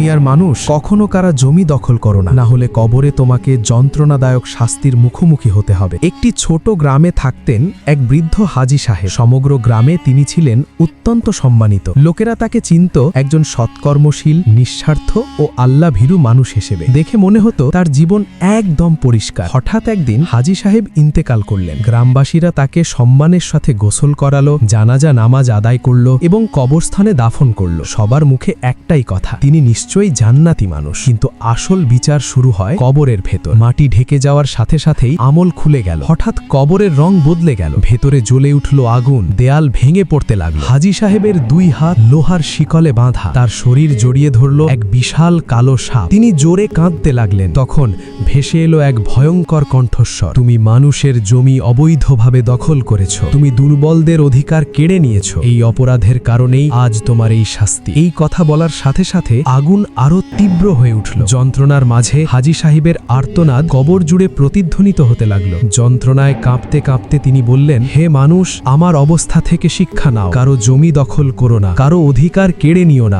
দুনিয়ার মানুষ, কখনো কারা জমি দখল করো না, না হলে কবরে তোমাকে যন্ত্রণাদায়ক শাস্তির মুখোমুখি হতে হবে। একটি ছোট গ্রামে থাকতেন এক বৃদ্ধ হাজী সাহেব। সমগ্র গ্রামে তিনি ছিলেন অত্যন্ত সম্মানিত। লোকেরা তাকে চিনত একজন সৎকর্মশীল, নিঃস্বার্থ ও আল্লাহ ভীরু মানুষ হিসেবে। দেখে মনে হতো তার জীবন একদম পরিষ্কার। হঠাৎ একদিন হাজী সাহেব ইন্তেকাল করলেন। গ্রামবাসীরা তাকে সম্মানের সাথে গোসল করালো, জানাজা নামাজ আদায় করল এবং কবরস্থানে দাফন করল। সবার মুখে একটাই কথা, তিনি নিশ্চয়ই জান্নাতি মানুষ। কিন্তু আসল বিচার শুরু হয় কবরের ভেতর। মাটি ঢেকে যাওয়ার সাথে সাথেই আমল খুলে গেল। হঠাৎ কবরের রং বদলে গেল, ভেতরে জ্বলে উঠল আগুন, দেয়াল ভেঙে পড়তে লাগল। হাজী সাহেবের দুই হাত লোহার শিকলে বাঁধা, তার শরীর জড়িয়ে ধরল এক বিশাল কালো সাপ। তিনি জোরে কাঁদতে লাগলেন। তখন ভেসে এলো এক ভয়ঙ্কর কণ্ঠস্বর, তুমি মানুষের জমি অবৈধভাবে দখল করেছ, তুমি দুর্বলদের অধিকার কেড়ে নিয়েছ, এই অপরাধের কারণেই আজ তোমার এই শাস্তি। এই কথা বলার সাথে সাথে আগুন আরো তীব্র হয়ে উঠল। যন্ত্রণার মাঝে হাজী সাহেবের আর্তনাদ কবর জুড়ে প্রতিধ্বনিত হতে লাগল। যন্ত্রণায় কাঁপতে কাঁপতে তিনি বললেন, হে মানুষ, আমার অবস্থা থেকে শিক্ষা নাও, কারো জমি দখল করো না, কারো অধিকার কেড়ে নিও না।